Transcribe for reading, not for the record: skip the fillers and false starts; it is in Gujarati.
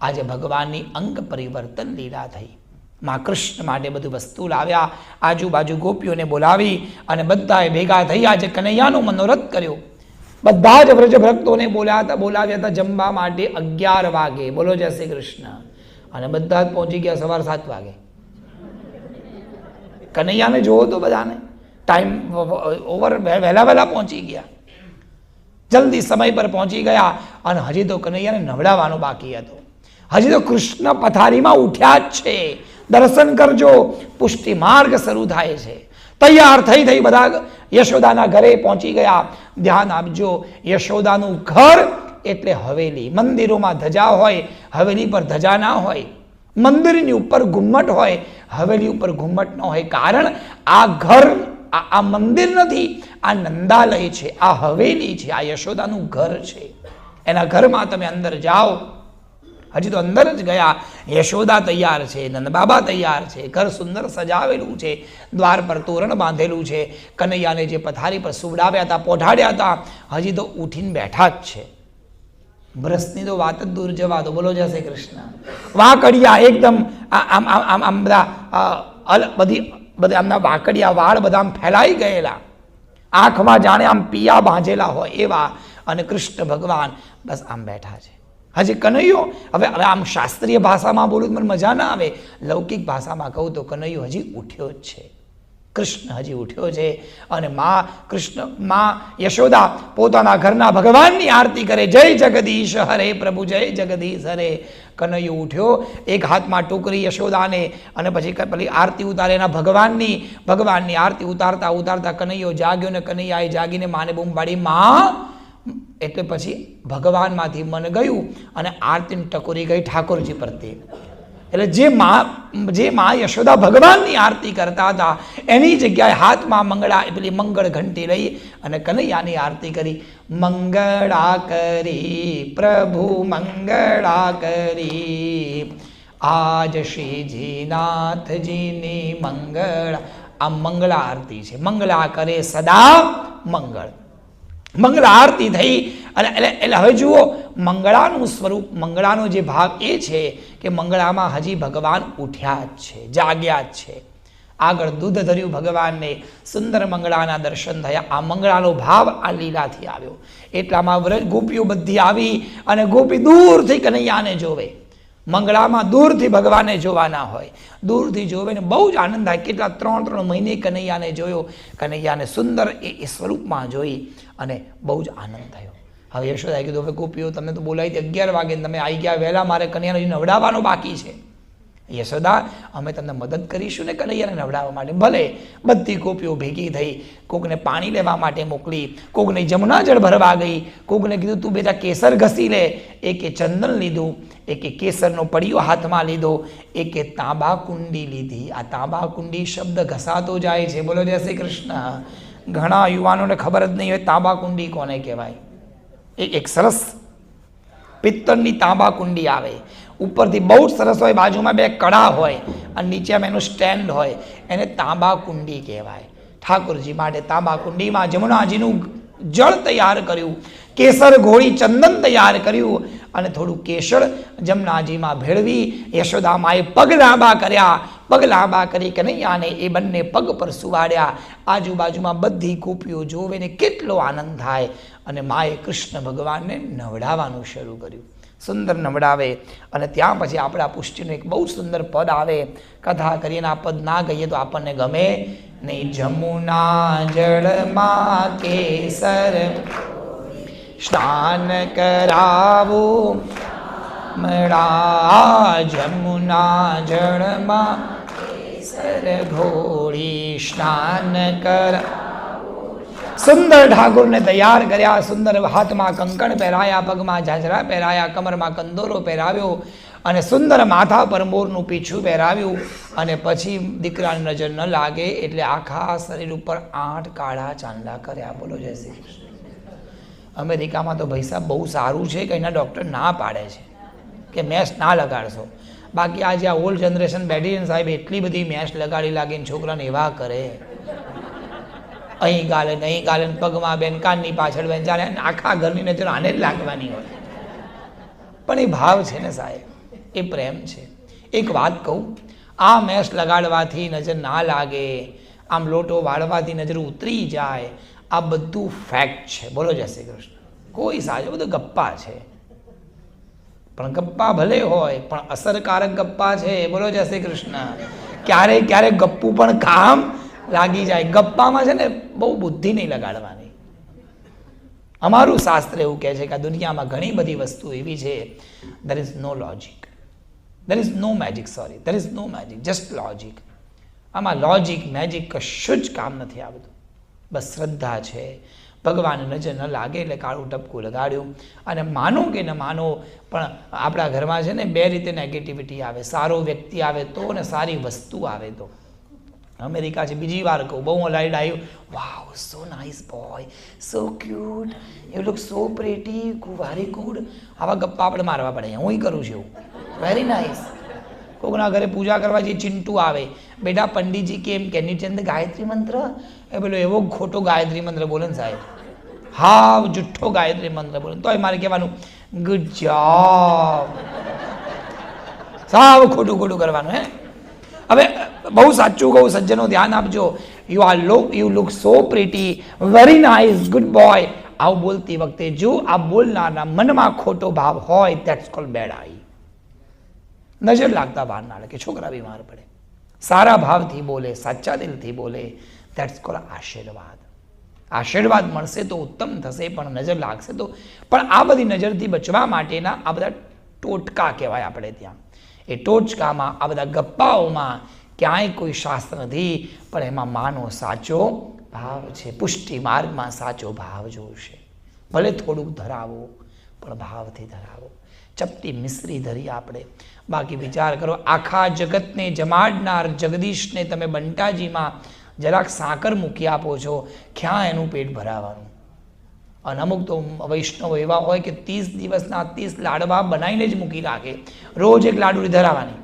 આજે ભગવાનની અંગ પરિવર્તન લીલા થઈ. માં કૃષ્ણ માટે બધું વસ્તુ લાવ્યા, આજુબાજુ ગોપીઓને બોલાવી અને બધાએ ભેગા થઈ આજે કનૈયાનો મનોરથ કર્યો. બધા જ વ્રજ ભક્તોને બોલાવ્યા હતા જમવા માટે 11 વાગે. બોલો જય શ્રી કૃષ્ણ. અને બધા જ પહોંચી ગયા સવાર 7 વાગે. કનૈયાને જોવો તો બધાને ટાઈમ ઓવર, વહેલા પહોંચી ગયા, જલ્દી સમય પર પહોંચી ગયા. અને હજી તો કનૈયાને નવડાવવાનો બાકી હતો. હજી તો કૃષ્ણ પથારીમાં ઉઠ્યા જ છે. દર્શન કરજો, પુષ્ટિ માર્ગ શરૂ થાય છે. તૈયાર થઈ બધા યશોદાના ઘરે પહોંચી ગયા. ધ્યાન આપજો, યશોદાનું ઘર એટલે હવેલી. મંદિરોમાં ધજા હોય, હવેલી પર ધજા ના હોય. મંદિરની ઉપર ઘુમ્મટ હોય, હવેલી ઉપર ઘુમ્મટ ન હોય. કારણ આ ઘર, આ મંદિર નથી, આ નંદાલય છે, આ હવેલી છે, આ યશોદાનું ઘર છે. એના ઘરમાં તમે અંદર જાઓ. હજી તો અંદર જ ગયા, યશોદા તૈયાર છે, નંદબાબા તૈયાર છે, ઘર સુંદર સજાવેલું છે, દ્વાર પર તોરણ બાંધેલું છે. કનૈયાને જે પથારી પર સુવડાવ્યા હતા, પોઢાડ્યા હતા, હજી તો ઉઠીને બેઠા જ છે. બ્રશની તો વાત જ દૂર જવા દો. બોલો જય શ્રી કૃષ્ણ. વાકડિયા એકદમ આમ બધા આમના વાકડિયા વાળ બધા આમ ફેલાઈ ગયેલા, આંખમાં જાણે આમ પિયા બાંધેલા હોય એવા. અને કૃષ્ણ ભગવાન બસ આમ બેઠા છે. હજી કનૈયો, હવે આમ શાસ્ત્રીય ભાષામાં બોલું મને મજા ના આવે, લૌકિક ભાષામાં કહું તો કનૈયો હજી ઉઠ્યો જ છે. કૃષ્ણ હજી ઉઠ્યો છે. અને માં યશોદા પોતાના ઘરના ભગવાનની આરતી કરે. જય જગદીશ હરે પ્રભુ, જય જગદીશ હરે. કનૈયો ઉઠ્યો, એક હાથમાં ટોકરી યશોદાને, અને પછી પેલી આરતી ઉતારે એના ભગવાનની આરતી ઉતારતા કનૈયો જાગ્યો. ને કનૈયાએ જાગીને માને બૂમ પાડી, માં. એટલે પછી ભગવાનમાંથી મન ગયું અને આરતીની ટકોરી ગઈ ઠાકોરજી પ્રત્યે. એટલે જે માં યશોદા ભગવાનની આરતી કરતા હતા એની જગ્યાએ હાથમાં પેલી મંગળ ઘંટી લઈ અને કનૈયાની આરતી કરી. મંગળા કરી પ્રભુ મંગળા કરી, આજ શ્રીજી નાથજીની મંગળા. આ મંગળા આરતી છે. મંગળા કરે સદા મંગળ. મંગળા આરતી થઈ. અને એટલે હવે જુઓ, મંગળાનું સ્વરૂપ, મંગળાનો જે ભાવ એ છે કે મંગળામાં હજી ભગવાન ઉઠ્યા જ છે, જાગ્યા જ છે. આગળ દૂધ ધર્યું ભગવાનને, સુંદર મંગળાના દર્શન થયા. આ મંગળાનો ભાવ આ લીલાથી આવ્યો. એટલામાં વ્રજ ગોપીઓ બધી આવી અને ગોપી દૂરથી કનૈયાને જોવે. મંગળામાં દૂરથી ભગવાનને જોવાના હોય, દૂરથી જોવે ને બહુ જ આનંદ થાય. કેટલા 3 મહિને કનૈયાને જોયો, કનૈયાને સુંદર એ સ્વરૂપમાં જોઈ અને બહુ જ આનંદ થયો. હવે યશોદાએ કીધું, હવે ગોપીઓ તમને તો બોલાવી 11 વાગે, તમે આવી ગયા વહેલા, મારે કનૈયાને નવડાવવાનો બાકી છે. યશોદા, અમે તમને મદદ કરીશું ને કનૈયાને નવડાવવા માટે. ભલે. બધી ગોપીઓ ભેગી થઈ. કોકને પાણી લેવા માટે મોકલી, કોકને જમુના જળ ભરવા ગઈ, કોકને કીધું તું બેટા કેસર ઘસી લે. એકે ચંદન લીધું, એકે કેસરનો પડિયો હાથમાં લીધો, એકે તાંબા કુંડી લીધી. આ તાંબા કુંડી શબ્દ ઘસાતો જાય છે. બોલો જય શ્રી કૃષ્ણ. ઘણા યુવાનોને ખબર જ નહીં હોય તાંબા કુંડી કોને કહેવાય. એક સરસ પિત્તળની તાંબા કુંડી આવે, ઉપરથી બહુ જ સરસ હોય, બાજુમાં 2 કડા હોય અને નીચેમાં એનું સ્ટેન્ડ હોય, એને તાંબા કુંડી કહેવાય. ઠાકોરજી માટે તાંબા કુંડીમાં જમુનાજીનું જળ તૈયાર કર્યું, કેસર ઘોળી ચંદન તૈયાર કર્યું અને થોડું કેસર જમનાજીમાં ભેળવી યશોદામાએ પગ લાંબા કર્યા. પગ લાંબા કરી કનૈયાને એ બંને પગ પર સુવાડ્યા. આજુબાજુમાં બધી ગોપીઓ જોવે ને કેટલો આનંદ થાય. અને માએ કૃષ્ણ ભગવાનને નવડાવવાનું શરૂ કર્યું. સુંદર નવડાવે. અને ત્યાં પછી આપણા પુષ્ટિનું એક બહુ સુંદર પદ આવે. કથા કરીને આ પદ ના ગઈએ તો આપણને ગમે નહીં. જમુના જળમાં કેસર સ્નાન કરાવું મળા, જમુના જળમાં કેસર ઘોળી સ્નાન કરાવું. સુંદર ઠાકોરને તૈયાર કર્યા. સુંદર હાથમાં કંકણ પહેરાયા, પગમાં ઝાંઝરા પહેરાયા, કમરમાં કંદોરો પહેરાવ્યો અને સુંદર માથા પર મોરનું પીછું પહેરાવ્યું. અને પછી દીકરાની નજર ન લાગે એટલે આખા શરીર ઉપર 8 કાળા ચાંદલા કર્યા. બોલો જય શ્રી કૃષ્ણ. અમેરિકામાં તો ભાઈ સાહેબ બહુ સારું છે કે એના ડૉક્ટર ના પાડે છે કે મેશ ના લગાડશો. બાકી આજે આ ઓલ્ડ જનરેશન બેઠી છે સાહેબ, એટલી બધી મેશ લગાડી લાગીને છોકરાને એવા કરે. અહીં ગાલે ને અહીં ગાલે, પગમાં બેન, કાનની પાછળ બેન, જાણે આખા ઘરની નજર આને જ લાગવાની હોય. પણ એ ભાવ છે ને સાહેબ, એ પ્રેમ છે. એક વાત કહું, આ મેશ લગાડવાથી નજર ના લાગે, આમ લોટો વાળવાથી નજર ઉતરી જાય, આ બધું ફેક્ટ છે. બોલો જય શ્રી કૃષ્ણ. કોઈ સાચું, બધું ગપ્પા છે. પણ ગપ્પા ભલે હોય પણ અસરકારક ગપ્પા છે. બોલો જય શ્રી કૃષ્ણ. ક્યારેક ક્યારેક ગપ્પું પણ કામ લાગી જાય. ગપ્પામાં છે ને બહુ બુદ્ધિ નહીં લગાડવાની. અમારું શાસ્ત્ર એવું કહે છે કે આ દુનિયામાં ઘણી બધી વસ્તુ એવી છે, there is no logic, there is no magic, sorry, there is no magic, just logic. આમાં લોજિક મેજિક કશું જ કામ નથી આવતું. બસ શ્રદ્ધા છે. ભગવાન નજર ન લાગે એટલે કાળું ટપકું લગાડ્યું. અને માનો કે ન માનો પણ આપણા ઘરમાં છે ને બે રીતે નેગેટિવિટી આવે. સારો વ્યક્તિ આવે તો ને સારી વસ્તુ આવે તો. અમેરિકા છે, બીજી વાર કહું, બહુ લાઈડ આવ્યું, wow so nice boy, so cute, you look so pretty, very good. આવા ગપ્પા આપણે મારવા પડે. હું કરું છું એવું, વેરી નાઇસ. કોકના ઘરે પૂજા કરવા જે ચિંટુ આવે, બેટા પંડિતજી કેમ કેની ચંદ ગાયત્રી મંત્ર, એ પેલો એવો ખોટો ગાયત્રી મંત્ર બોલે ને સાહેબ, હા જુઠ્ઠો ગાયત્રી મંત્ર બોલે, તોય મારે કહેવાનું ગુડ જોબ. સાવ ખોટું ખોટું કરવાનું. હે હવે બહુ સાચું કહું, સજ્જનો ધ્યાન આપજો. You look so pretty, very nice, good boy. આવું બોલતી વખતે જો આ બોલનારના મનમાં ખોટો ભાવ હોય, ધેટ્સ કોલ્ડ બેડ આઈ. નજર લાગતા બહાર ના લાગે, છોકરા બીમાર પડે. સારા ભાવથી બોલે, સાચા દિલથી બોલે, ધેટ્સ કોલ્ડ આશીર્વાદ. આશીર્વાદ મળશે તો ઉત્તમ થશે, પણ નજર લાગશે તો. પણ આ બધી નજરથી બચવા માટેના આ બધા ટોટકા કહેવાય આપણે ત્યાં. એ ટોચકામાં, આ બધા ગપ્પાઓમાં ક્યાંય કોઈ શાસ્ત્ર નથી, પણ એમાં માનો સાચો ભાવ છે. પુષ્ટિ માર્ગમાં સાચો ભાવ જોશે. ભલે થોડુંક ધરાવો પણ ભાવથી ધરાવો. ચપટી મિશ્રી ધરી આપણે. બાકી વિચાર કરો, આખા જગતને જમાડનાર જગદીશને તમે બંટાજીમાં જરાક સાકર મૂકી આપો છો, ક્યાં એનું પેટ ભરાવાનું? અને અમુક તો વૈષ્ણવ એવા હોય કે 30 દિવસના 30 લાડવા બનાવીને જ મૂકી રાખે, રોજ એક લાડુડી ધરાવવાની.